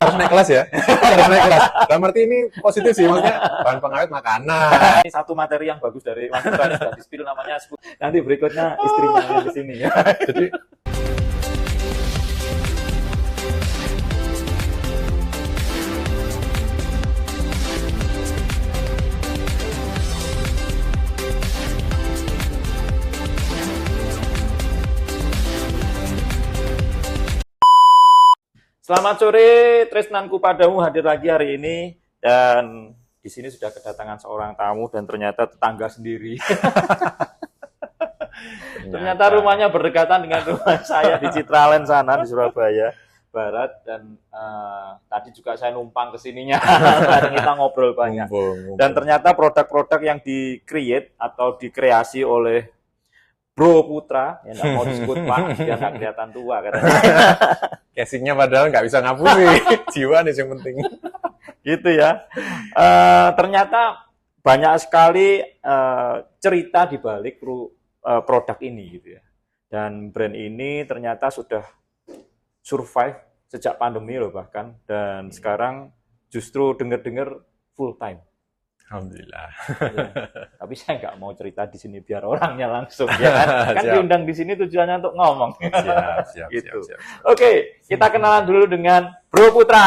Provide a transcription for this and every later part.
Harus naik kelas ya. Harus naik kelas. Dalam arti ini positif sih, maksudnya bahan pengawet makanan. Ini satu materi yang bagus dari Mas Ibran sudah di-spill namanya. Nanti berikutnya istrinya yang di sini ya. Jadi Selamat sore, Tresnanku padamu hadir lagi hari ini dan di sini sudah kedatangan seorang tamu dan ternyata tetangga sendiri. Ternyata rumahnya berdekatan dengan rumah saya di Citraland sana di Surabaya Barat dan tadi juga saya numpang ke sininya bareng kita ngobrol banyak. Dan ternyata produk-produk yang di-create atau dikreasi oleh Bro Putra, ya nggak mau disebut Pak, biar nggak kelihatan tua katanya. casingnya padahal nggak bisa ngapusi. Jiwa nih yang penting. Gitu ya. Ternyata banyak sekali cerita di balik produk ini gitu ya. Dan brand ini ternyata sudah survive sejak pandemi loh bahkan, dan sekarang justru dengar-dengar full time. Alhamdulillah. Ya. Tapi saya nggak mau cerita di sini biar orangnya langsung ya kan. Kan diundang di sini tujuannya untuk ngomong. Siap. Oke, kita kenalan dulu dengan Bro Putra.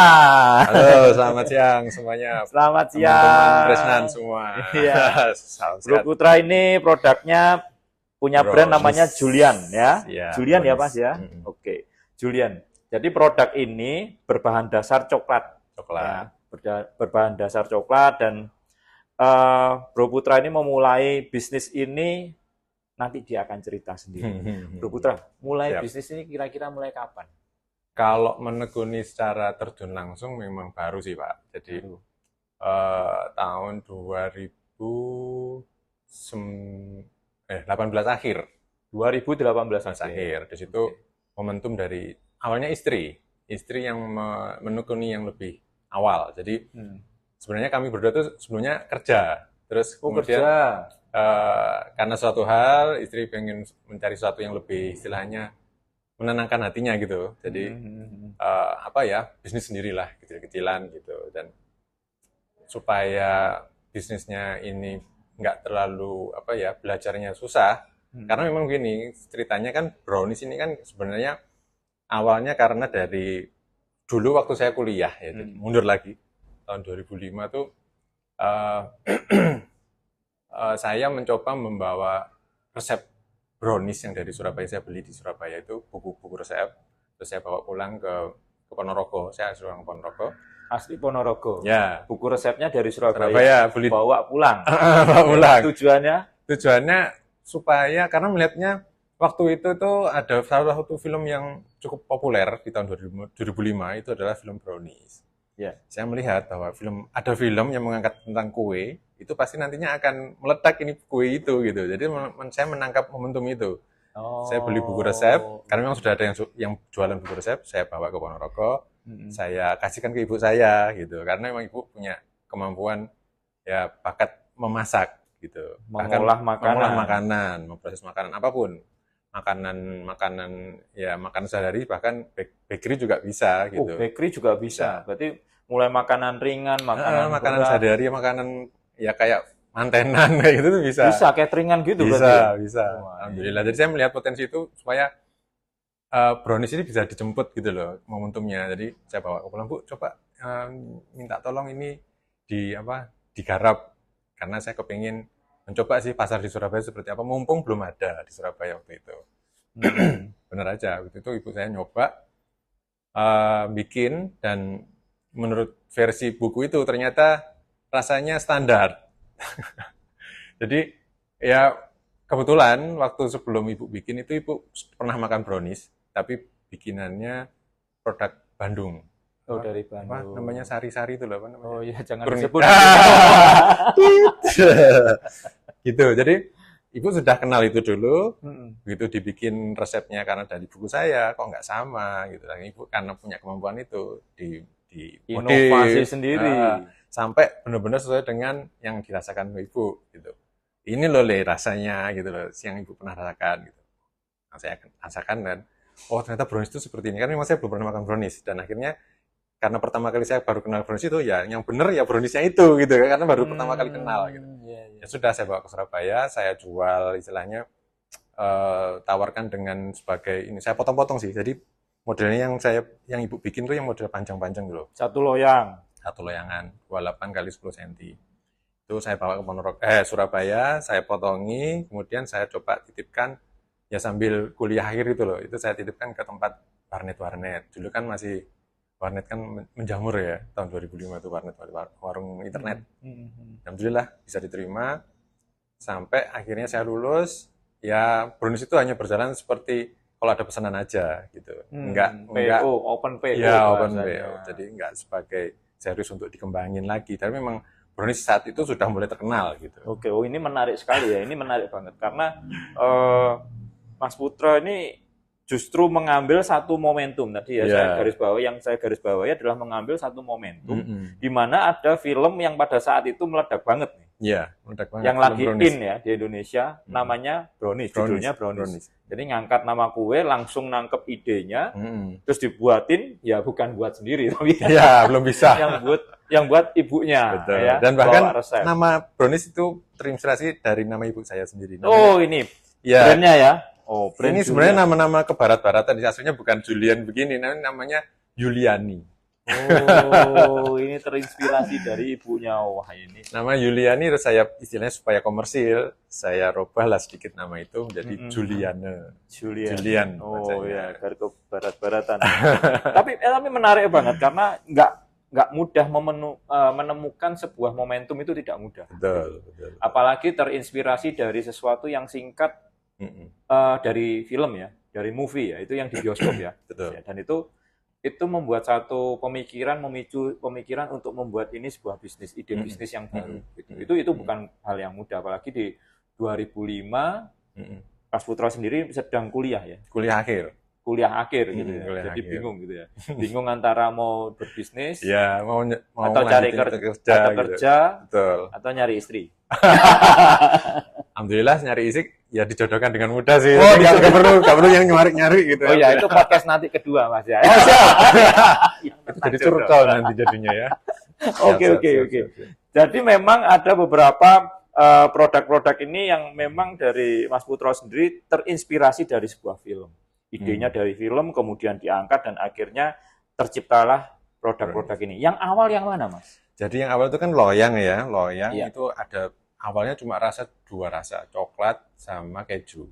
Halo, selamat siang semuanya. Selamat siang. Teman-teman Tresnan semua. Iya. Bro Putra ini produknya punya brand namanya Julian ya. Julian ya Mas ya. Oke, Julian. Jadi produk ini berbahan dasar coklat. Ya, berbahan dasar coklat dan Bro Putra ini memulai bisnis ini, nanti dia akan cerita sendiri. Bro Putra, mulai bisnis ini kira-kira mulai kapan? Kalau menekuni secara terjun langsung memang baru sih Pak. Jadi tahun 2018 akhir. 2018 akhir. Di situ momentum dari awalnya istri yang menekuni yang lebih awal. Jadi sebenarnya kami berdua tuh sebelumnya kerja, terus kemudian karena suatu hal istri pengen mencari sesuatu yang lebih istilahnya menenangkan hatinya gitu, jadi bisnis sendirilah kecil-kecilan gitu, dan supaya bisnisnya ini nggak terlalu belajarnya susah, karena memang gini ceritanya kan brownies ini kan sebenarnya awalnya karena dari dulu waktu saya kuliah ya, mundur lagi. Tahun 2005 tuh saya mencoba membawa resep brownies yang dari Surabaya, saya beli di Surabaya itu buku-buku resep, terus saya bawa pulang ke Ponorogo. Saya orang Ponorogo. Asli Ponorogo. Ya. Buku resepnya dari Surabaya beli. Bawa pulang. Bawa pulang. Tujuannya supaya karena melihatnya waktu itu tuh ada salah satu film yang cukup populer di tahun 2005 itu adalah film Brownies. Ya. Saya melihat bahwa ada film yang mengangkat tentang kue, itu pasti nantinya akan meletak ini kue itu gitu. Jadi saya menangkap momentum itu. Saya beli buku resep, karena memang sudah ada yang jualan buku resep, saya bawa ke Ponorogo, saya kasihkan ke ibu saya gitu. Karena memang ibu punya kemampuan ya bakat memasak gitu. Mengolah makanan, memproses makanan apapun. Makanan sehari-hari, bahkan bakery juga bisa gitu. Bakery juga bisa. Berarti mulai makanan ringan, makanan sehari-hari, makanan ya kayak mantenan kayak gitu tuh bisa. Bisa cateringan gitu berarti. Bisa. Alhamdulillah. Jadi saya melihat potensi itu supaya brownies ini bisa dijemput gitu loh momentumnya. Jadi saya bawa ke pulang, Bu, coba minta tolong ini digarap, karena saya kepingin mencoba sih pasar di Surabaya seperti apa, mumpung belum ada di Surabaya waktu itu. Bener aja, waktu itu ibu saya nyoba bikin, dan menurut versi buku itu ternyata rasanya standar. Jadi ya kebetulan waktu sebelum ibu bikin itu ibu pernah makan brownies, tapi bikinannya produk Bandung. Dari Bandung. Namanya sari-sari itu loh, apa namanya? Oh iya, jangan disebut. Gitu. Jadi ibu sudah kenal itu dulu, begitu dibikin resepnya karena dari buku saya kok nggak sama gitu. Dan ibu karena punya kemampuan itu di inovasi sendiri sampai benar-benar sesuai dengan yang dirasakan ibu gitu. Ini loh rasanya gitu loh, yang ibu pernah rasakan gitu. Nah, saya rasakan kan, oh ternyata brownies itu seperti ini, kan memang saya belum pernah makan brownies, dan akhirnya karena pertama kali saya baru kenal brownies itu ya yang bener ya browniesnya itu gitu kan, karena baru pertama kali kenal gitu. Ya sudah saya bawa ke Surabaya, saya jual istilahnya tawarkan dengan sebagai ini, saya potong-potong sih. Jadi modelnya yang ibu bikin tuh yang model panjang-panjang gitu loh. Satu loyangan 28 kali 10 cm. Itu saya bawa ke Surabaya, saya potongi, kemudian saya coba titipkan ya sambil kuliah akhir itu loh. Itu saya titipkan ke tempat warnet. Dulu kan masih warnet kan menjamur ya, tahun 2005 itu warnet, warung internet. Alhamdulillah bisa diterima, sampai akhirnya saya lulus. Ya brownies itu hanya berjalan seperti kalau ada pesanan aja gitu. Enggak open PO. Ya, open PO. Jadi enggak sebagai serius untuk dikembangin lagi. Tapi memang brownies saat itu sudah mulai terkenal gitu. Oke, ini menarik sekali ya. Ini menarik banget karena Mas Putra ini justru mengambil satu momentum tadi ya. Saya garis bawahi adalah mengambil satu momentum di mana ada film yang pada saat itu meledak banget nih. Iya, meledak banget. Yang lagi in ya di Indonesia, namanya Brownies, judulnya Brownies. Jadi ngangkat nama kue, langsung nangkep idenya, terus dibuatin, ya bukan buat sendiri tapi ya belum bisa. yang buat ibunya. Betul. Ya, dan bahkan nama Brownies itu terinspirasi dari nama ibu saya sendiri. Namanya, ini ya, brandnya ya. Brand ini sebenarnya nama-nama kebarat-baratan, aslinya bukan Julian begini, namanya Yuliani. Ini terinspirasi dari ibunya. Wah, ini. Nama Yuliani, terus saya istilahnya supaya komersil, saya rubahlah sedikit nama itu menjadi Julian. Ya, dari kebarat-baratan. tapi menarik banget karena nggak mudah menemukan sebuah momentum, itu tidak mudah. Betul. Apalagi terinspirasi dari sesuatu yang singkat, dari film ya, dari movie ya, itu yang di bioskop ya. Betul. Dan itu membuat satu memicu pemikiran untuk membuat ini sebuah bisnis, ide bisnis yang baru. Itu bukan hal yang mudah, apalagi di 2005 Mas Putra sendiri sedang kuliah ya. Kuliah akhir gitu ya. Jadi bingung gitu ya. Bingung antara mau berbisnis, ya, mau atau cari kerja, betul, atau nyari istri. Alhamdulillah nyari istri ya dijodohkan dengan mudah sih. Nggak perlu yang nyari gitu. Oh ya, itu podcast nanti kedua Mas ya. Itu jadi curcol nanti jadinya ya. Oke. Jadi memang ada beberapa produk-produk ini yang memang dari Mas Putra sendiri terinspirasi dari sebuah film. Idenya dari film, kemudian diangkat dan akhirnya terciptalah produk-produk ini. Yang awal yang mana, Mas? Jadi yang awal itu kan loyang ya. Loyang itu ada awalnya cuma dua rasa, coklat sama keju.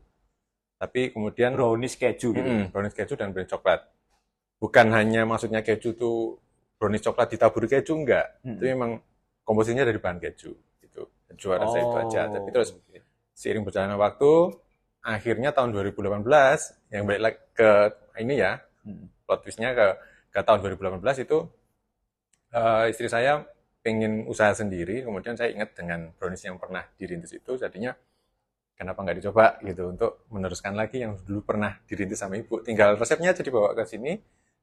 Tapi kemudian brownies keju gitu. Brownies keju dan brownies coklat. Bukan hanya maksudnya keju tuh brownies coklat ditaburi keju, enggak. Itu memang komposisinya dari bahan keju gitu. Dua rasa itu aja. Tapi terus seiring berjalannya waktu, akhirnya tahun 2018 yang balik lagi ke ini ya, plot twist-nya ke tahun 2018 itu istri saya pengen usaha sendiri, kemudian saya ingat dengan brownies yang pernah dirintis itu, jadinya kenapa nggak dicoba gitu untuk meneruskan lagi yang dulu pernah dirintis sama ibu. Tinggal resepnya aja dibawa ke sini,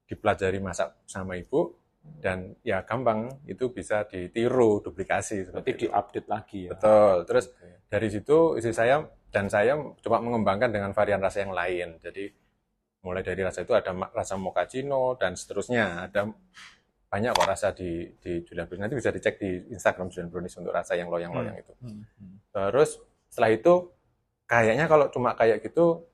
dipelajari masak sama ibu, dan ya gampang, itu bisa ditiru, duplikasi. Seperti diupdate lagi ya. Betul. Terus dari situ istri saya dan saya coba mengembangkan dengan varian rasa yang lain. Jadi mulai dari rasa itu ada rasa mochaccino dan seterusnya. Ada banyak kok rasa di Julian Brownies. Nanti bisa dicek di Instagram Julian Brownies untuk rasa yang loyang-loyang itu. Terus setelah itu kayaknya kalau cuma kayak gitu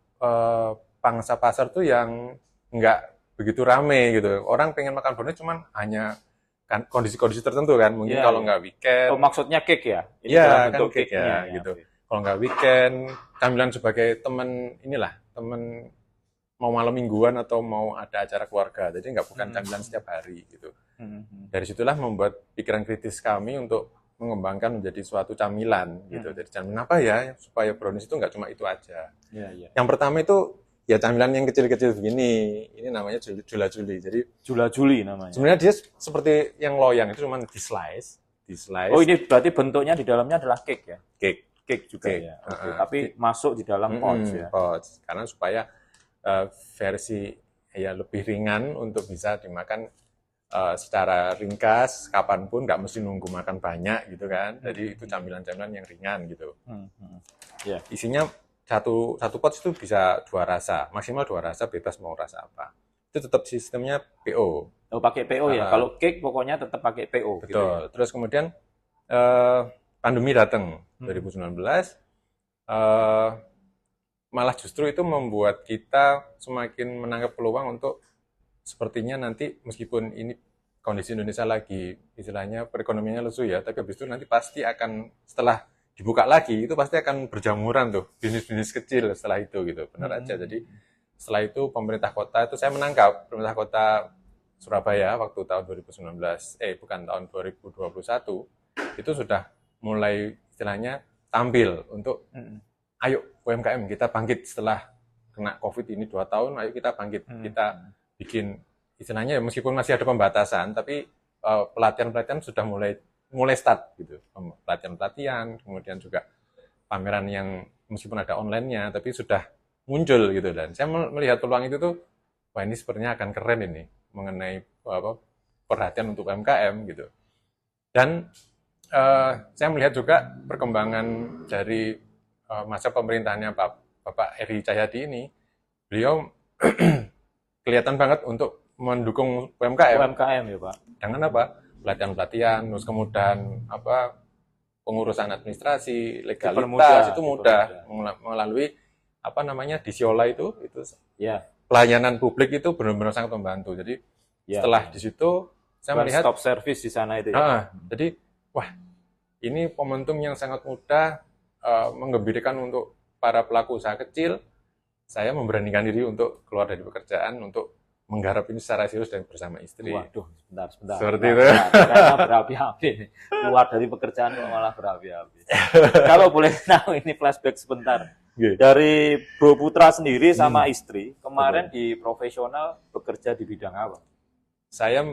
pangsa pasar tuh yang nggak begitu rame gitu. Orang pengen makan brownies cuman hanya kan kondisi-kondisi tertentu kan. Mungkin kalau nggak weekend. Oh, maksudnya cake ya? Iya, kan cake ya gitu. Kalau nggak weekend, camilan sebagai teman mau malam mingguan atau mau ada acara keluarga. Jadi bukan camilan setiap hari gitu. Dari situlah membuat pikiran kritis kami untuk mengembangkan menjadi suatu camilan gitu. Jadi camilan apa ya supaya brownies itu nggak cuma itu aja. Yang pertama itu ya camilan yang kecil-kecil begini. Ini namanya jula-juli. Jadi jula-juli namanya. Sebenarnya dia seperti yang loyang, itu cuma di slice. Oh, ini berarti bentuknya di dalamnya adalah cake ya? Cake juga ya. Tapi masuk di dalam pouch ya. Pouch. Karena supaya versi ya lebih ringan untuk bisa dimakan secara ringkas, kapanpun, nggak mesti nunggu makan banyak gitu kan. Jadi itu camilan-camilan yang ringan gitu. Isinya satu pouch itu bisa 2 rasa, maksimal 2 rasa, bebas mau rasa apa. Itu tetap sistemnya PO. Oh, pakai PO ya. Kalau cake pokoknya tetap pakai PO. Betul. Gitu ya? Terus kemudian pandemi datang 2019. Malah justru itu membuat kita semakin menangkap peluang untuk sepertinya nanti meskipun ini kondisi Indonesia lagi istilahnya perekonomiannya lesu ya, tapi habis itu nanti pasti akan setelah dibuka lagi itu pasti akan berjamuran tuh bisnis-bisnis kecil setelah itu gitu. Benar aja. Jadi setelah itu pemerintah kota itu saya menangkap pemerintah kota Surabaya waktu tahun 2019 bukan tahun 2021 itu sudah mulai istilahnya tampil untuk ayo UMKM kita bangkit setelah kena COVID ini 2 tahun, ayo kita bangkit, kita bikin istilahnya meskipun masih ada pembatasan, tapi pelatihan-pelatihan sudah mulai start gitu, pelatihan-pelatihan, kemudian juga pameran yang meskipun ada online-nya, tapi sudah muncul gitu dan saya melihat peluang itu tuh, wah ini sepertinya akan keren ini mengenai perhatian untuk UMKM gitu. Dan saya melihat juga perkembangan dari masa pemerintahannya Bapak Eri Cahyadi ini, beliau kelihatan banget untuk mendukung UMKM. UMKM ya Pak. Dengan apa? Pelatihan-pelatihan, terus kemudian pengurusan administrasi, legalitas itu mudah melalui Disiola itu ya. Pelayanan publik itu benar-benar sangat membantu. Jadi setelah di situ saya melihat stop service di sana itu ya. Jadi wah ini momentum yang sangat mudah menggembirakan untuk para pelaku usaha kecil. Saya memberanikan diri untuk keluar dari pekerjaan untuk menggarap ini secara serius dan bersama istri. Waduh, sebentar. Seperti itu. Karena berapi-api. Keluar dari pekerjaan kok malah berapi-api. Kalau boleh tahu ini flashback sebentar. Dari Bro Putra sendiri sama istri, kemarin di profesional bekerja di bidang apa? Saya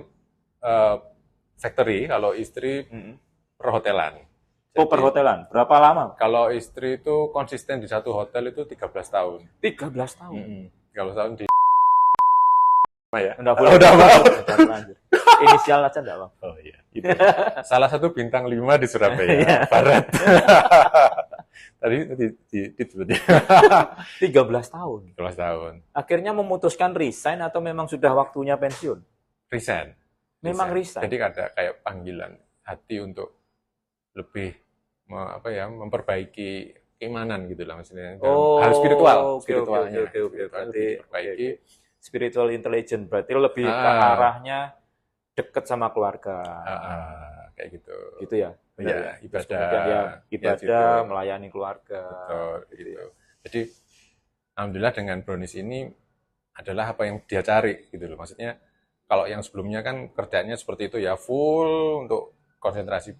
factory, kalau istri perhotelan. Oh, perhotelan. Berapa lama? Kalau istri itu konsisten di satu hotel itu 13 tahun. 13 tahun? 13 tahun di ya? Enggak boleh. Udah lanjut. Inisial aja enggak, Bang? Oh iya. Itu. Salah satu bintang 5 di Surabaya Barat. Tadi seperti 13 tahun. 13 tahun. Akhirnya memutuskan resign atau memang sudah waktunya pensiun? Resign. Memang resign. Jadi ada kayak panggilan hati untuk lebih memperbaiki keimanan gitu lah maksudnya. Hal spiritualnya. Oke. Berarti diperbaiki. Spiritual intelligence berarti lebih ke arahnya dekat sama keluarga. Kayak gitu. Gitu ya. Ya, ibadah, melayani keluarga. Betul, gitu. Jadi alhamdulillah dengan Brownies ini adalah apa yang dia cari gitu loh. Maksudnya kalau yang sebelumnya kan kerjanya seperti itu ya full untuk konsentrasi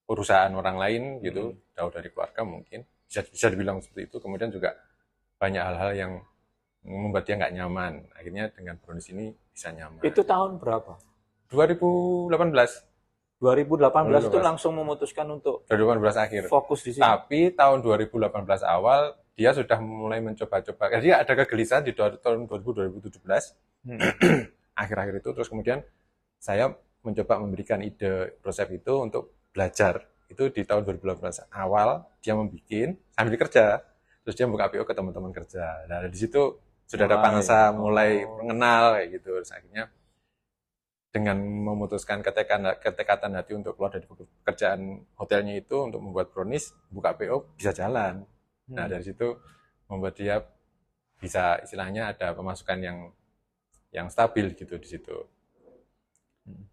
perusahaan orang lain gitu, jauh dari keluarga mungkin. Bisa dibilang seperti itu. Kemudian juga banyak hal-hal yang membuat dia nggak nyaman. Akhirnya dengan Brownies ini bisa nyaman. Itu tahun berapa? 2018. 2018 itu langsung memutuskan untuk 2018 akhir. Fokus di sini. Tapi tahun 2018 awal dia sudah mulai mencoba-coba. Jadi ada kegelisahan di tahun 2017. Akhir-akhir itu terus kemudian saya mencoba memberikan ide proses itu untuk belajar. Itu di tahun 2018 awal dia membuat sambil kerja. Terus dia buka PO ke teman-teman kerja. Nah, di situ sudah ada pangsa mulai mengenal kayak gitu. Terus akhirnya dengan memutuskan ketekatan hati untuk keluar dari pekerjaan hotelnya itu untuk membuat Brownies, buka PO bisa jalan. Nah, dari situ membuat dia bisa istilahnya ada pemasukan yang stabil gitu di situ.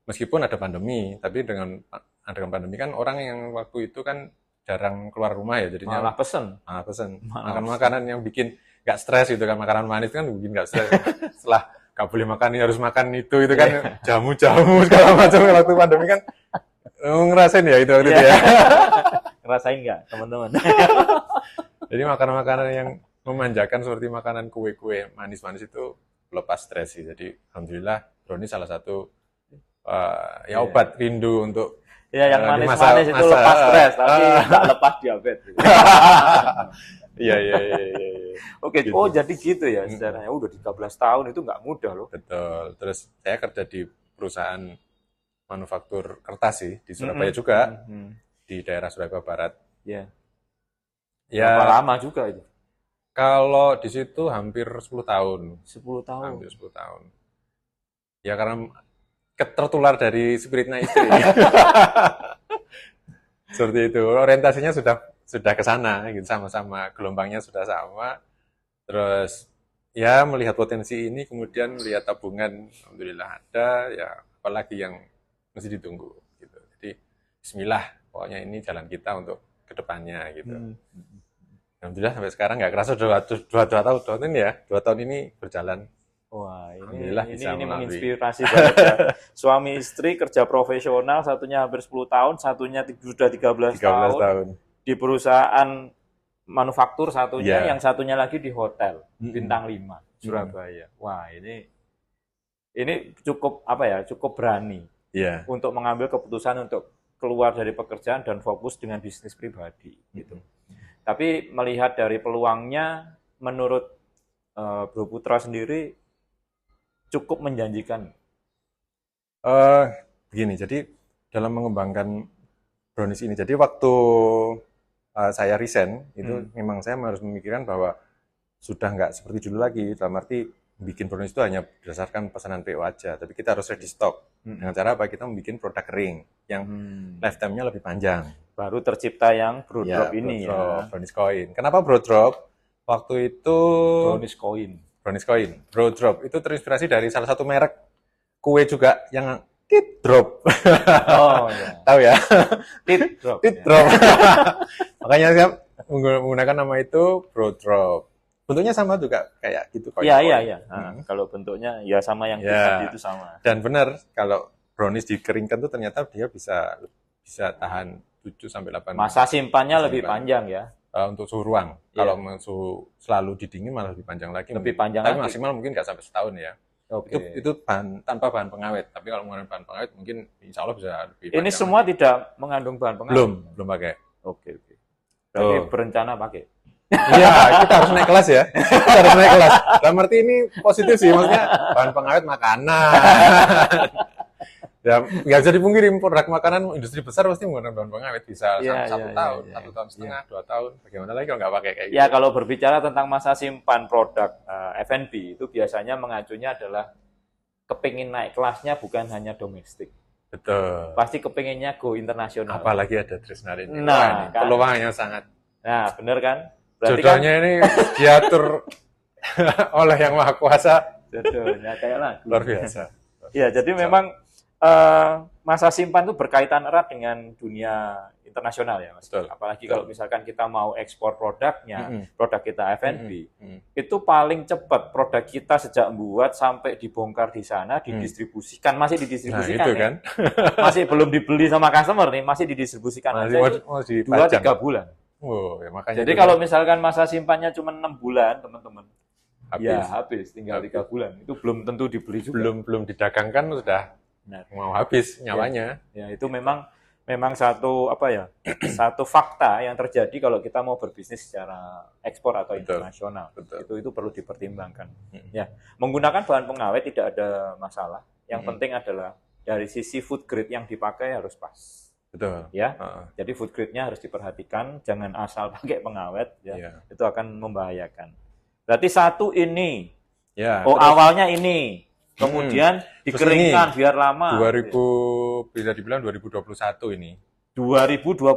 Meskipun ada pandemi, tapi dengan pandemi kan orang yang waktu itu kan jarang keluar rumah ya, jadinya malah pesen. Makan makanan yang bikin nggak stres gitu kan, makanan manis kan bikin nggak stres. Setelah nggak boleh makan ini harus makan itu kan jamu-jamu segala macam waktu pandemi kan ngerasain ya itu waktu itu ya. Ngerasain nggak teman-teman? Jadi makanan-makanan yang memanjakan seperti makanan kue-kue manis-manis itu lepas stres sih. Jadi alhamdulillah Brownies salah satu obat rindu untuk yang manis-manis itu lepas stres tapi nggak lepas diabetes. Iya. Oke, gitu. Oh jadi gitu ya sejarahnya. Udah 13 tahun itu nggak mudah loh. Betul. Terus saya kerja di perusahaan manufaktur kertas sih di Surabaya juga, di daerah Surabaya Barat. Iya. Ya. Berapa lama juga itu? Kalau di situ hampir 10 tahun. 10 tahun. Hampir 10 tahun. Ya karena tertular dari spiritnya istri. Seperti itu. Orientasinya sudah ke sana gitu, sama-sama, gelombangnya sudah sama. Terus ya melihat potensi ini, kemudian melihat tabungan alhamdulillah ada, ya apalagi yang mesti ditunggu gitu. Jadi bismillah, pokoknya ini jalan kita untuk kedepannya gitu. Alhamdulillah sampai sekarang nggak kerasa dua tahun ini ya, 2 tahun ini berjalan. Wah, Alhamdulillah ini menginspirasi banget ya. Suami istri kerja profesional, satunya hampir 10 tahun, satunya sudah 13 tahun. Di perusahaan manufaktur satunya, yang satunya lagi di hotel bintang 5 Surabaya. Wah, ini cukup cukup berani untuk mengambil keputusan untuk keluar dari pekerjaan dan fokus dengan bisnis pribadi gitu. Tapi melihat dari peluangnya, menurut Bro Putra sendiri cukup menjanjikan. Begini, jadi dalam mengembangkan brownies ini, jadi waktu saya resign itu memang saya harus memikirkan bahwa sudah nggak seperti dulu lagi, dalam arti bikin brownies itu hanya berdasarkan pesanan PO aja, tapi kita harus ready stock. Dengan cara apa? Kita membuat produk kering yang lifetime-nya lebih panjang. Baru tercipta yang Bro Drop ini ya. Brownies Coin. Kenapa Bro Drop? Waktu itu Brownies Coin. Bro Drop itu terinspirasi dari salah satu merek kue juga yang Tit Drop. Oh iya. Tahu ya? Tit Drop. Makanya saya menggunakan nama itu Bro Drop. Bentuknya sama juga kayak gitu. Iya. Kalau bentuknya ya sama yang tadi itu sama. Dan benar, kalau brownies dikeringkan tuh ternyata dia bisa tahan 7 sampai 8. Masa simpannya lebih panjang ya. Untuk suhu ruang. Kalau suhu selalu didingin malah lebih panjang lagi. Lebih panjang tapi lagi. Maksimal mungkin nggak sampai setahun ya. Itu tanpa bahan pengawet. Tapi kalau menggunakan bahan pengawet mungkin insya Allah bisa lebih panjang. Ini semua tidak mengandung bahan pengawet? Belum pakai. Oke. Berarti berencana pakai? Iya, kita harus naik kelas ya. Kita harus naik kelas. Dalam arti ini positif sih, maksudnya bahan pengawet makanan. Ya, nggak bisa dipungkiri, produk makanan industri besar pasti menggunakan bahan pengawet bisa satu tahun, 1,5 tahun, 2 tahun. Bagaimana lagi kalau nggak pakai kayak gitu? Ya, kalau berbicara tentang masa simpan produk F&B itu biasanya mengacunya adalah kepingin naik kelasnya bukan hanya domestik. Betul. Pasti kepinginnya go internasional. Apalagi ada Trisnar ini. Nah, kan? Peluangnya sangat. Nah, benar kan? Berarti jodohnya kan, ini diatur oleh Yang Maha Kuasa. Jodohnya kayak lagu. Luar biasa. Ya, jadi memang masa simpan itu berkaitan erat dengan dunia internasional ya, Mas. Betul. Apalagi kalau misalkan kita mau ekspor produknya, produk kita F&B, itu paling cepat produk kita sejak buat sampai dibongkar di sana, didistribusikan, masih didistribusikan. Nah, itu kan. Masih belum dibeli sama customer nih, masih didistribusikan aja itu 2-3 bulan. Oh, ya makanya. Jadi kalau misalkan masa simpannya cuma 6 bulan, teman-teman, habis, tinggal 3 bulan. Itu belum tentu dibeli juga. Belum didagangkan sudah mau habis nyawanya. Ya, itu memang satu satu fakta yang terjadi kalau kita mau berbisnis secara ekspor atau internasional. Itu perlu dipertimbangkan. Ya, menggunakan bahan pengawet tidak ada masalah. Yang penting adalah dari sisi food grade yang dipakai harus pas. Betul. Ya. Jadi food grade-nya harus diperhatikan, jangan asal pakai pengawet ya. Itu akan membahayakan. Berarti satu ini. Ya. Awalnya ini. Kemudian dikeringkan biar lama. Bisa dibilang 2021 ini. 2021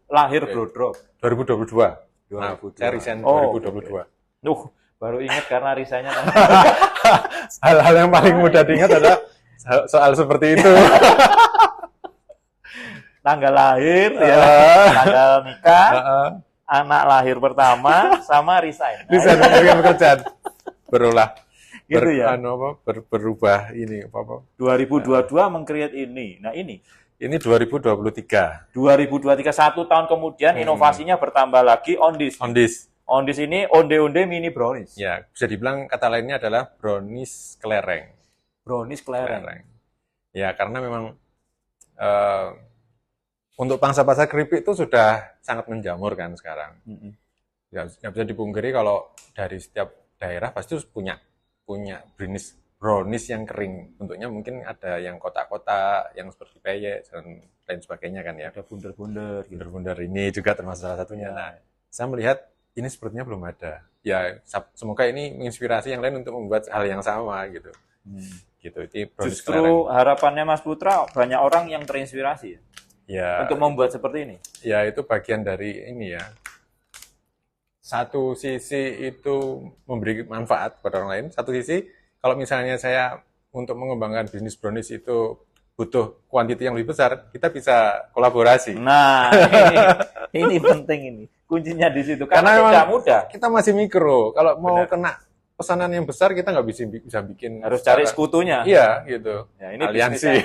lahir Bro Drop. 2022. Saya resign 2022. Baru ingat karena resignnya. Hal-hal yang paling mudah diingat adalah soal seperti itu. Tanggal lahir, tanggal nikah, anak lahir pertama, sama resign. Resign dari pekerjaan. Berulah. Gitu ya. Berubah ini apa? 2022 meng-create ini. Nah ini 2023. 2023 1 tahun kemudian inovasinya bertambah lagi on this. On this ini onde-onde mini brownies. Ya, bisa dibilang kata lainnya adalah brownies kelereng. Brownies kelereng. Ya, karena memang untuk pangsa pasar keripik itu sudah sangat menjamur kan sekarang. Ya, nggak bisa dipungkiri kalau dari setiap daerah pasti punya brownies yang kering. Bentuknya mungkin ada yang kotak-kotak, yang seperti peyek dan lain sebagainya kan ya. Ada bunder-bunder. Bunder-bunder ini juga termasuk salah satunya. Nah, saya melihat ini sepertinya belum ada. Ya, semoga ini menginspirasi yang lain untuk membuat hal yang sama gitu. gitu. Itu brownies Justru Kelereng. harapannya Mas Putra banyak orang yang terinspirasi Ya, untuk membuat seperti ini. ya itu bagian dari ini ya. Satu sisi itu memberi manfaat kepada orang lain, satu sisi kalau misalnya saya untuk mengembangkan bisnis brownies itu butuh kuantiti yang lebih besar, kita bisa kolaborasi. Nah, ini penting ini. Kuncinya di situ. Karena Karena tidak mudah. kita masih mikro. Kalau mau Benar. kena pesanan yang besar, kita nggak bisa bikin. Harus cari sekutunya. Iya, gitu. Ya, ini Aliansi.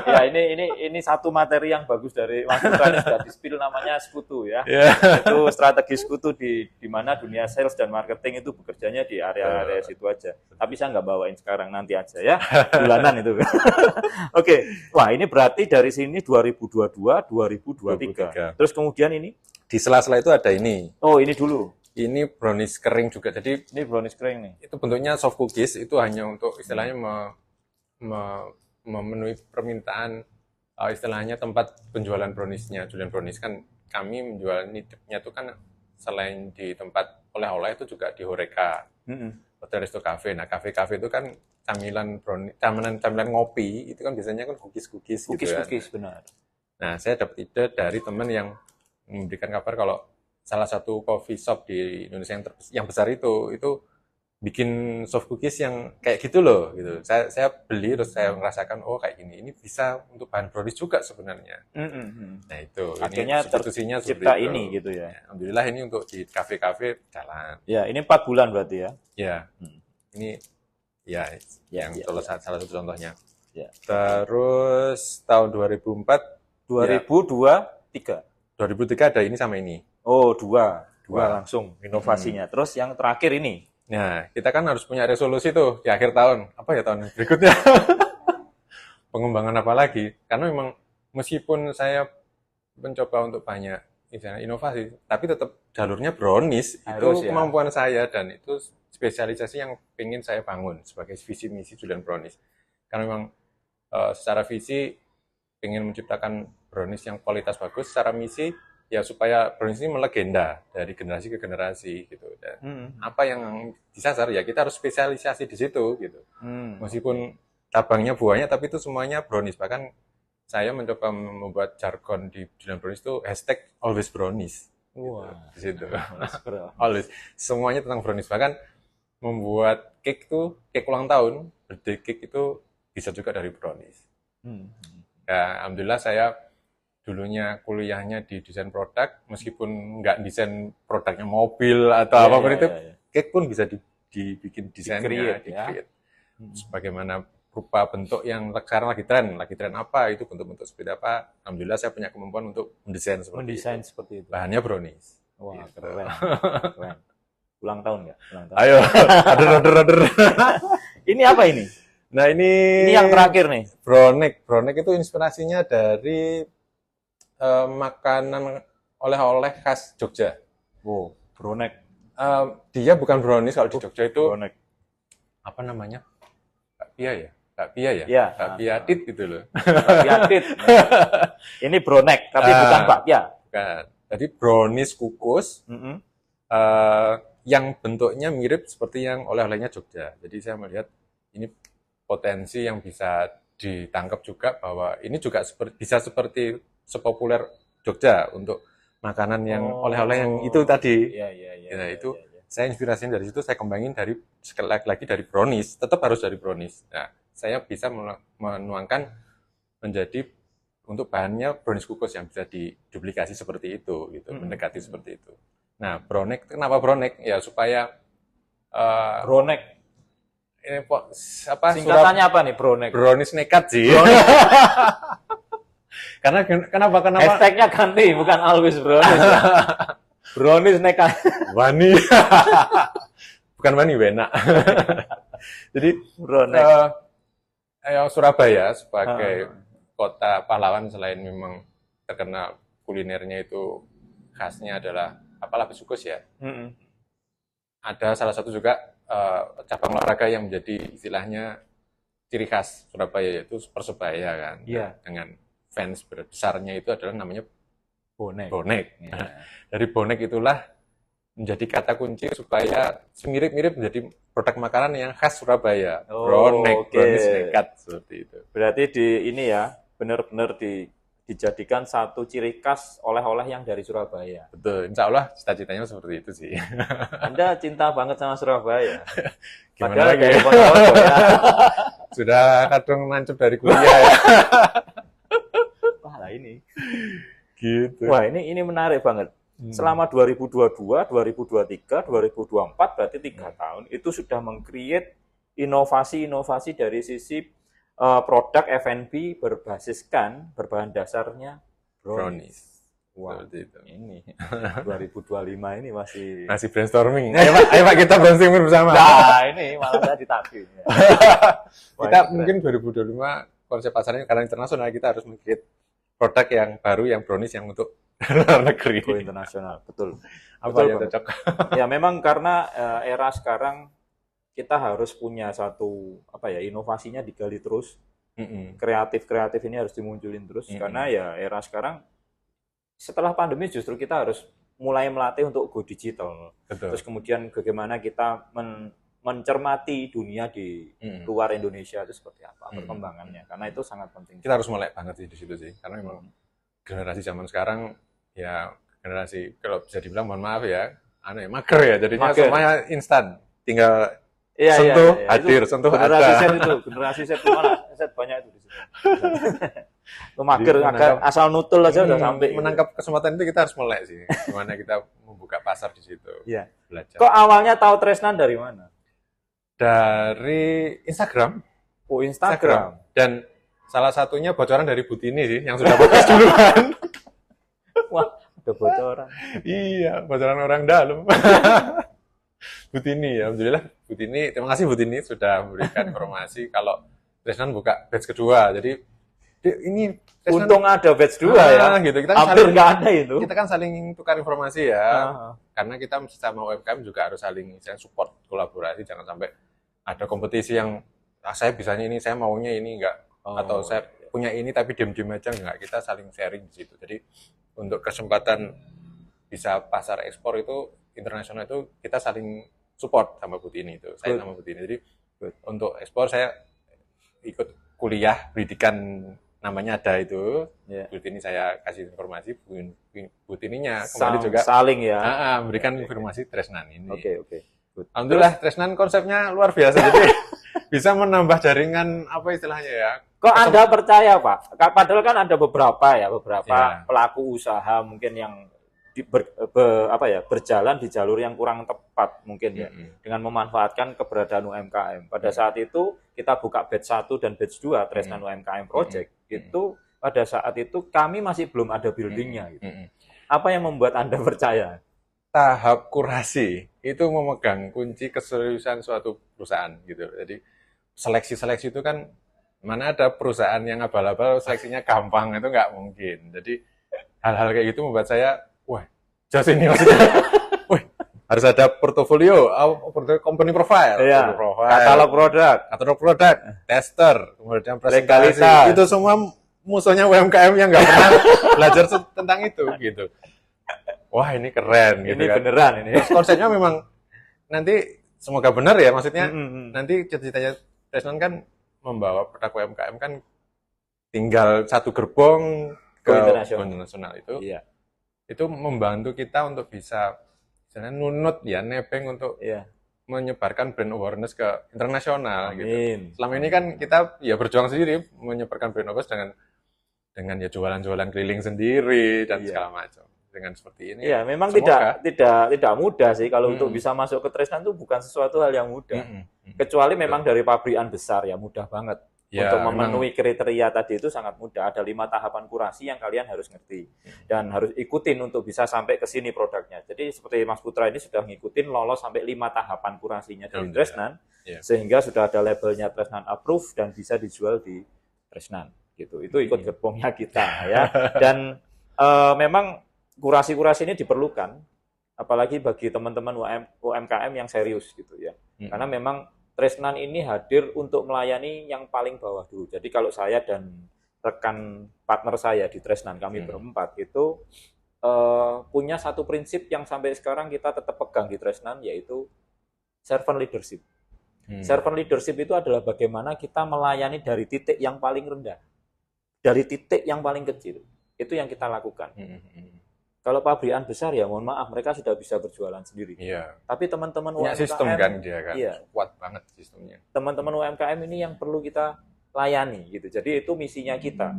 Ya, ini satu materi yang bagus dari Mas Putra, ini sudah di-spill, namanya sekutu ya. Iya. Itu strategi sekutu di mana dunia sales dan marketing itu bekerjanya di area-area situ aja. Tapi saya nggak bawain sekarang, nanti aja ya. Bulanan itu. Oke. Wah, ini berarti dari sini 2022, 2023. Terus kemudian ini? Di sela-sela itu ada ini. Oh, ini dulu. Ini brownies kering juga. Jadi Ini brownies kering nih. itu bentuknya soft cookies, itu hanya untuk istilahnya memenuhi permintaan istilahnya tempat penjualan browniesnya. Julian Brownies kan kami menjual nitipnya itu kan selain di tempat oleh-oleh itu juga di Horeca, Hotel Resto Cafe. Nah, kafe-kafe itu kan camilan brownies, camilan ngopi itu kan biasanya kan cookies-cookies gitu kan. Cookies, benar. Nah, saya dapat ide dari teman yang memberikan kabar kalau salah satu coffee shop di Indonesia yang besar itu bikin soft cookies yang kayak gitu loh gitu. Saya beli terus saya merasakan oh kayak gini. Ini bisa untuk bahan brownies juga sebenarnya. Nah, itu Akhirnya substitusinya tercipta seperti itu. ini gitu ya. Alhamdulillah ini untuk di kafe-kafe jalan. Ya, ini 4 bulan berarti ya. Ya. Ini ya yang ya. salah satu contohnya. Ya. Terus tahun 2004 2023. 2003 ada ini sama ini. Oh, dua langsung inovasinya. Terus yang terakhir ini. Nah, kita kan harus punya resolusi tuh di akhir tahun. Apa ya tahun berikutnya? Pengembangan apa lagi? Karena memang meskipun saya mencoba untuk banyak misalnya inovasi, tapi tetap jalurnya brownies. Harus, itu ya. kemampuan saya dan itu spesialisasi yang ingin saya bangun sebagai visi misi Julian Brownies. Karena memang secara visi ingin menciptakan brownies yang kualitas bagus, secara misi ya supaya brownies ini melegenda dari generasi ke generasi gitu. Dan apa yang disasar ya kita harus spesialisasi di situ gitu. Meskipun cabangnya buahnya tapi itu semuanya brownies. Bahkan saya mencoba membuat jargon di Julian Brownies itu #alwaysbrownies. Wah, di situ. Always. Semuanya tentang brownies. Bahkan membuat cake ulang tahun, birthday cake itu bisa juga dari brownies. Ya, alhamdulillah saya dulunya kuliahnya di desain produk, meskipun nggak desain produknya mobil atau apapun itu, cake pun bisa dibikin desainnya, di-create. Sebagaimana rupa bentuk yang sekarang lagi tren apa, itu bentuk-bentuk seperti apa, alhamdulillah saya punya kemampuan untuk mendesain seperti itu. Bahannya brownies. Wah, keren. Ulang tahun nggak? Ayo, order. Ini apa ini? Nah, ini yang terakhir nih. Brownies itu inspirasinya dari makanan oleh-oleh khas Jogja. Wow, brownies. Dia bukan brownies kalau di Jogja itu brownies. Apa namanya? Bakpia ya? Bakpia ya? Ya. Bakpia tit gitu loh. Bakpia tit. Ini brownies, tapi bukan bakpia. Bukan. Jadi brownies kukus yang bentuknya mirip seperti yang oleh-olehnya Jogja. Jadi saya melihat ini potensi yang bisa ditangkap juga bahwa ini juga bisa seperti sepopuler Jogja untuk makanan yang oleh-oleh yang itu tadi. Nah, itu saya inspirasinya dari situ, saya kembangin sekali lagi dari brownies, tetap harus dari brownies. Nah, saya bisa menuangkan menjadi untuk bahannya brownies kukus yang bisa diduplikasi seperti itu, gitu, mendekati seperti itu. Nah, brownies, kenapa brownies? Ya supaya brownies. Ini apa? Singkatannya apa nih brownies? Brownies nekat sih. Karena kenapa? Hashtagnya ganti, bukan always brownies. Brownies nekat. Wani. Bukan Wani, Wena. Jadi Surabaya sebagai kota pahlawan, selain memang terkenal kulinernya itu khasnya adalah lapis kukus ya. Ada salah satu juga cabang olahraga yang menjadi istilahnya ciri khas Surabaya, yaitu Persebaya kan. Iya. Dengan fans besarnya itu adalah namanya bonek. Nah, dari bonek itulah menjadi kata kunci supaya mirip-mirip menjadi produk makanan yang khas Surabaya. Oke. Brownies nekat seperti itu. Berarti ini ya, benar-benar dijadikan satu ciri khas oleh-oleh yang dari Surabaya. Betul, insya Allah cita-citanya seperti itu sih. Anda cinta banget sama Surabaya. Gimana Padahal lagi? ya. Sudah kadung nancep dari kuliah ya. Wah, ini. Gitu. Wah, ini menarik banget. Selama 2022, 2023, 2024 berarti 3 tahun itu sudah meng-create inovasi-inovasi dari sisi produk F&B berbahan dasarnya brownies. Wah, itu. Ini 2025 ini masih brainstorming. Ayo Pak kita brainstorming bersama. Nah, ini malah saya ditagih. Kita mungkin 2025 konsep pasarnya karena internasional, kita harus meng-create produk yang baru, yang brownies yang untuk luar negeri. Go internasional, betul. Apa yang cocok? Ya memang karena era sekarang kita harus punya satu inovasinya digali terus. Kreatif ini harus dimunculin terus karena ya era sekarang setelah pandemi justru kita harus mulai melatih untuk go digital. Betul. Terus kemudian bagaimana kita mencermati dunia di luar Indonesia itu seperti apa perkembangannya, karena itu sangat penting. Kita harus melek banget sih di situ sih, karena memang generasi zaman sekarang ya generasi kalau bisa dibilang mohon maaf ya, mager ya, jadinya semuanya instan, tinggal sentuh hadir, sentuh generasi ada. generasi set mana? Set banyak itu di situ. Mager agak asal nutul aja udah sampai. Menangkap kesempatan itu kita harus melek sih, gimana kita membuka pasar di situ. Iya. Belajar. Kok awalnya tahu Tresnan dari mana? Dari Instagram. Oh, Instagram. Dan salah satunya bocoran dari Butini sih, yang sudah podcast duluan. Wah, ada bocoran. Iya, bocoran orang dalam. Butini, alhamdulillah Butini, terima kasih Butini sudah memberikan informasi kalau Tresnan buka batch kedua. Jadi ini Tresnan, untung ada batch 2 ya. Gitu. Kita hampir nggak ada itu. Kita kan saling tukar informasi ya. Karena kita sama UMKM juga harus saling support, kolaborasi, jangan sampai ada kompetisi yang saya bisanya ini, saya maunya ini enggak, atau saya punya ini tapi diam-diam aja enggak. Kita saling sharing di situ. Jadi untuk kesempatan bisa pasar ekspor itu internasional itu kita saling support sama Butini itu. Saya sama Butini. Jadi untuk ekspor saya ikut kuliah pendidikan namanya ada itu. Butini saya kasih informasi, Butininya kembali juga saling ya. Memberikan informasi Tresnan ini. Oke. Alhamdulillah Tresnan konsepnya luar biasa. Jadi bisa menambah jaringan apa istilahnya ya. Kok Anda percaya, Pak? Padahal kan ada beberapa pelaku usaha mungkin yang berjalan di jalur yang kurang tepat mungkin ya, dengan memanfaatkan keberadaan UMKM. Pada saat itu kita buka batch 1 dan batch 2 Tresnan UMKM Project, itu pada saat itu kami masih belum ada buildingnya gitu. Apa yang membuat Anda percaya? Tahap kurasi itu memegang kunci keseriusan suatu perusahaan gitu. Jadi seleksi itu kan mana ada perusahaan yang abal-abal seleksinya gampang, itu nggak mungkin. Jadi hal-hal kayak gitu membuat saya jos ini maksudnya. Harus ada portofolio, company profile, katalog produk, tester, kemudian presentasi. Legalitas. Itu semua musuhnya UMKM yang nggak pernah belajar tentang itu gitu. Wah ini keren gitu ini kan. Beneran ini. Terus konsepnya memang nanti semoga benar ya, maksudnya nanti cita-citanya Tresnan kan membawa produk UMKM kan tinggal satu gerbong ke internasional itu. Iya. Itu membantu kita untuk bisa misalnya nunut ya, nebeng untuk menyebarkan brand awareness ke internasional. Amin. Gitu. Selama ini kan kita ya berjuang sendiri menyebarkan brand awareness dengan ya jualan-jualan keliling sendiri dan segala macam. Dengan seperti ini. Iya, memang tidak mudah sih kalau untuk bisa masuk ke Tresnan itu bukan sesuatu hal yang mudah. Kecuali memang dari pabrikan besar ya mudah banget. Ya, untuk memenuhi kriteria tadi itu sangat mudah. Ada 5 tahapan kurasi yang kalian harus ngerti dan harus ikutin untuk bisa sampai ke sini produknya. Jadi seperti Mas Putra ini sudah ngikutin lolos sampai 5 tahapan kurasinya dari Tresnan, sehingga sudah ada labelnya Tresnan Approve dan bisa dijual di Tresnan. Gitu. Itu ikut gerbongnya kita ya. Dan memang kurasi-kurasi ini diperlukan, apalagi bagi teman-teman UMKM yang serius gitu ya. Karena memang Tresnan ini hadir untuk melayani yang paling bawah dulu. Jadi kalau saya dan rekan partner saya di Tresnan, kami berempat itu punya satu prinsip yang sampai sekarang kita tetap pegang di Tresnan, yaitu servant leadership. Servant leadership itu adalah bagaimana kita melayani dari titik yang paling rendah, dari titik yang paling kecil. Itu yang kita lakukan. Kalau pabrikan besar ya mohon maaf, mereka sudah bisa berjualan sendiri. Iya. Tapi teman-teman UMKM, sistem kan dia kan, iya, kuat banget sistemnya. Teman-teman UMKM ini yang perlu kita layani gitu. Jadi itu misinya kita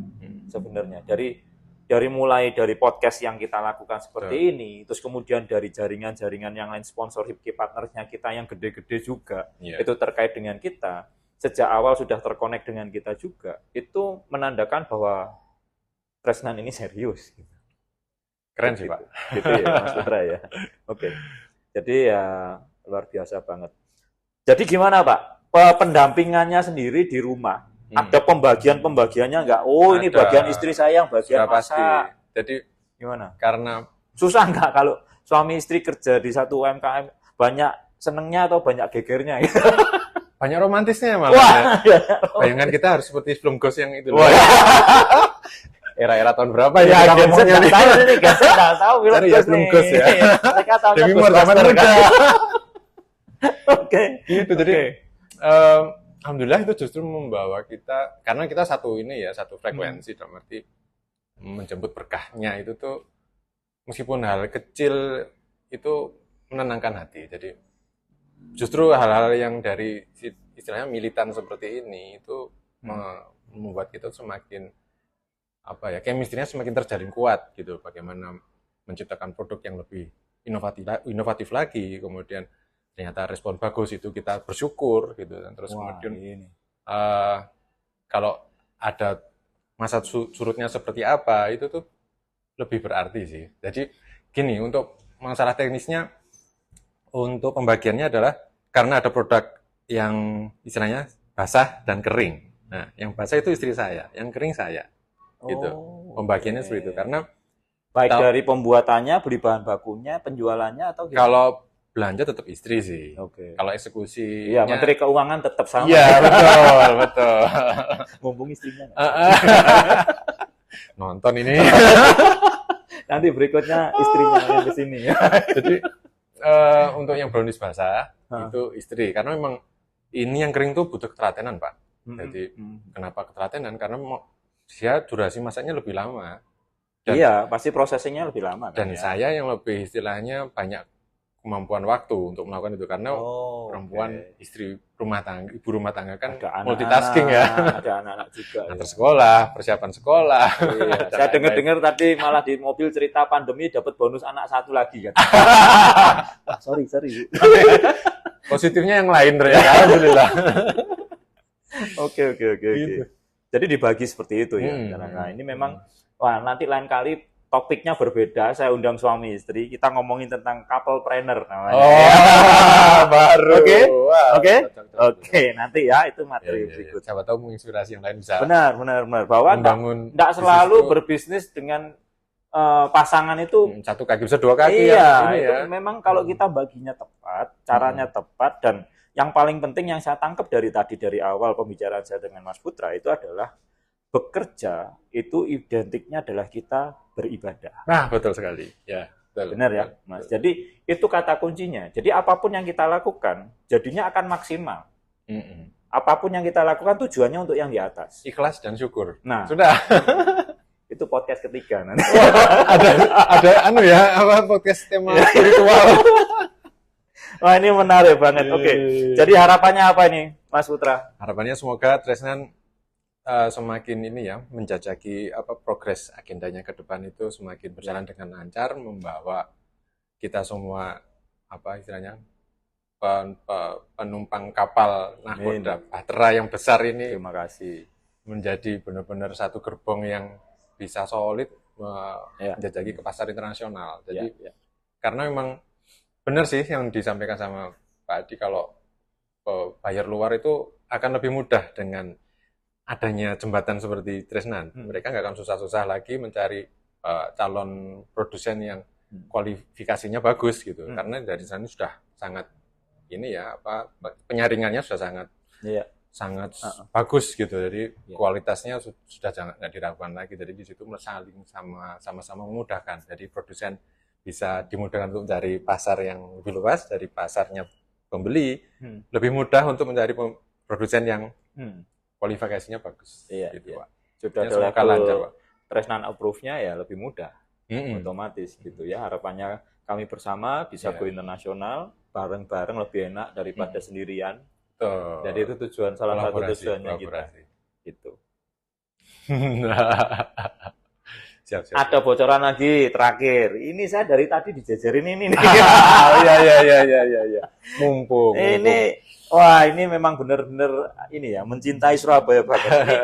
sebenarnya. Dari mulai dari podcast yang kita lakukan seperti ini, terus kemudian dari jaringan-jaringan yang lain, sponsorship key partnersnya kita yang gede-gede juga, itu terkait dengan kita, sejak awal sudah terkonek dengan kita juga, itu menandakan bahwa Tresnan ini serius. Keren sih, Pak. Gitu ya, Mas Putra ya. Oke. Jadi ya luar biasa banget. Jadi gimana, Pak? Pendampingannya sendiri di rumah, ada pembagiannya nggak? Oh, ini bagian istri saya yang bagian masak. Jadi gimana? Karena susah nggak kalau suami istri kerja di satu UMKM, banyak senengnya atau banyak gegernya? Banyak romantisnya malah. Ya. Bayangan kita harus seperti film Ghost yang itu. Era-era tahun berapa ya? Genset nggak tahu ini, Genset nggak tahu film Ghost ya. Mereka tahu zaman muda. Oke. Itu jadi. Alhamdulillah itu justru membawa kita, karena kita satu frekuensi, dalam arti menjemput berkahnya itu tuh, meskipun hal kecil itu menenangkan hati. Jadi justru hal-hal yang dari istilahnya militan seperti ini itu membuat kita semakin chemistry-nya semakin terjalin kuat gitu. Bagaimana menciptakan produk yang lebih inovatif lagi, kemudian ternyata respon bagus, itu kita bersyukur gitu. Dan terus kemudian kalau ada masa surutnya seperti apa, itu tuh lebih berarti sih. Jadi gini, untuk masalah teknisnya, untuk pembagiannya adalah karena ada produk yang istilahnya basah dan kering. Nah, yang basah itu istri saya, yang kering saya. Gitu. Pembagiannya seperti itu. Karena baik dari pembuatannya, beli bahan bakunya, penjualannya, atau gimana? Kalau belanja tetap istri sih. Kalau eksekusi, iya, Menteri Keuangan tetap sama. Iya, betul. Mumpung istrinya. Nonton ini. Nanti berikutnya istrinya yang ke sini. Jadi untuk yang brownies basah itu istri, karena memang ini yang kering tuh butuh ketelatenan, Pak. Jadi kenapa ketelatenan? Karena dia durasi masaknya lebih lama. Dan, iya, pasti prosesingnya lebih lama. Dan saya yang lebih istilahnya banyak kemampuan waktu untuk melakukan itu, karena perempuan istri rumah tangga, ibu rumah tangga kan multitasking ya. Ada anak-anak juga. Antar sekolah, persiapan sekolah. Iya. Saya dengar tadi malah di mobil cerita pandemi dapat bonus anak satu lagi kan. sorry. Positifnya yang lain ternyata. Alhamdulillah. Oke. Gitu. Jadi dibagi seperti itu ya. Nah, ini memang nanti lain kali topiknya berbeda, saya undang suami istri, kita ngomongin tentang couplepreneur namanya. Baru. Oke, nanti ya itu materi berikut. Siapa tahu menginspirasi yang lain bisa. Benar. Bahwa enggak selalu berbisnis dengan pasangan itu satu kaki bisa dua kaki. Iya, itu memang kalau kita baginya tepat, caranya tepat, dan yang paling penting yang saya tangkap dari awal pembicaraan saya dengan Mas Putra itu adalah bekerja itu identiknya adalah kita beribadah. Nah, betul sekali. Ya, betul. Benar ya, Mas. Betul. Jadi itu kata kuncinya. Jadi apapun yang kita lakukan, jadinya akan maksimal. Apapun yang kita lakukan tujuannya untuk yang di atas. Ikhlas dan syukur. Nah, sudah. Itu podcast ketiga nanti. ada podcast tema spiritual. Wah, ini menarik banget. Oke. Jadi harapannya apa ini, Mas Putra? Harapannya semoga Tresnan semakin menjajaki progres agendanya ke depan itu semakin berjalan dengan lancar, membawa kita semua istilahnya penumpang kapal Nakoda Bahtera yang besar ini. Terima kasih. Menjadi benar-benar satu gerbong yang bisa solid menjajaki ke pasar internasional. Jadi karena memang benar sih yang disampaikan sama Pak Adi, kalau buyer luar itu akan lebih mudah dengan adanya jembatan seperti Tresnan. Mereka nggak akan susah-susah lagi mencari calon produsen yang kualifikasinya bagus gitu. Karena dari sana sudah sangat penyaringannya sudah sangat sangat bagus gitu. Jadi kualitasnya sudah nggak diragukan lagi. Jadi di situ saling sama-sama memudahkan. Jadi produsen bisa dimudahkan untuk mencari pasar yang lebih luas, dari pasarnya pembeli lebih mudah untuk mencari produsen yang kualifikasinya bagus. Iya, gitu, Pak. Sudah ada level Tresnan approve-nya ya lebih mudah, otomatis gitu ya. Harapannya kami bersama bisa go internasional, bareng-bareng lebih enak daripada sendirian. Jadi itu tujuan, salah satu tujuannya kita. Gitu. Siap. Ada bocoran lagi terakhir. Ini saya dari tadi dijajarin ini nih. Iya. Mumpung. Wah, ini memang benar-benar ini ya, mencintai Surabaya banget. Ini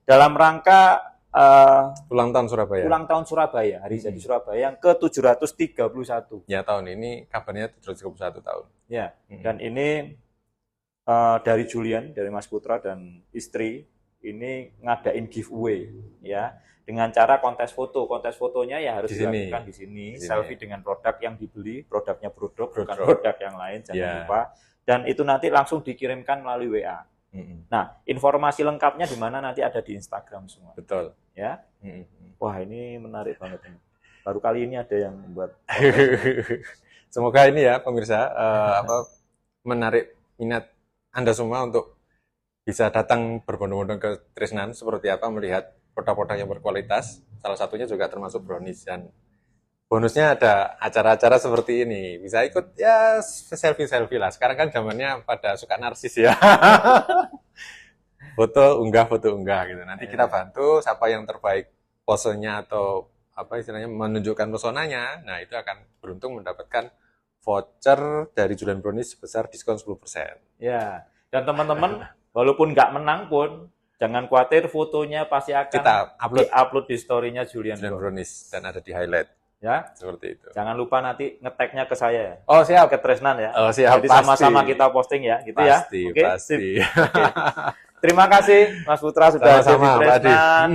dalam rangka ulang tahun Surabaya. Ulang tahun Surabaya, hari jadi Surabaya yang ke-731. Ya, tahun ini kabarnya 731 tahun. Ya, dan ini dari Julian, dari Mas Putra dan istri, ini ngadain giveaway ya. Dengan cara kontes foto. Kontes fotonya ya harus dilakukan di sini. Selfie dengan produk yang dibeli, produknya bukan produk yang lain, jangan lupa. Dan itu nanti langsung dikirimkan melalui WA. Nah, informasi lengkapnya di mana nanti ada di Instagram semua. Betul. Ya. Wah, ini menarik banget ini. Baru kali ini ada yang membuat. Semoga ini ya pemirsa menarik minat Anda semua untuk bisa datang berbondong-bondong ke Tresnan seperti apa, melihat produk-produk yang berkualitas. Salah satunya juga termasuk brownies, dan bonusnya ada acara-acara seperti ini. Bisa ikut ya selfie-selfie lah. Sekarang kan zamannya pada suka narsis ya. foto unggah gitu. Nanti kita bantu siapa yang terbaik posenya atau istilahnya menunjukkan pesonanya. Nah, itu akan beruntung mendapatkan voucher dari Julian Brownies sebesar diskon 10%. Ya, dan teman-teman walaupun nggak menang pun jangan khawatir, fotonya pasti akan kita upload di story-nya Julian Brownies dan ada di highlight. Ya, seperti itu. Jangan lupa nanti nge-tag-nya ke saya. Oh, siap. Ke Tresnan ya. Oh, siap. Jadi sama-sama kita posting ya, gitu pasti, ya. Pasti. Terima kasih Mas Putra sudah hadir di Tresnan.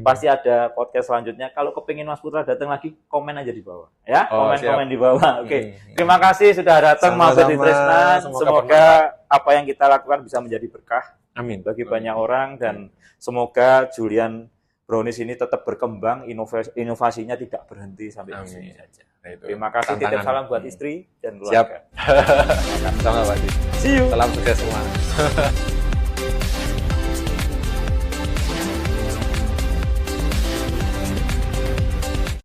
Pasti ada podcast selanjutnya. Kalau kepingin Mas Putra datang lagi, komen aja di bawah. Ya, komen di bawah. Oke. Terima kasih sudah datang mampir di Tresnan. Semoga apa yang kita lakukan bisa menjadi berkah. Amin. Bagi banyak orang, dan semoga Julian Brownies ini tetap berkembang, inovasinya tidak berhenti sampai di sini saja. Nah, terima kasih, titip salam buat istri dan keluarga. Siap. Sama Pak. See you. Salam sukses semua.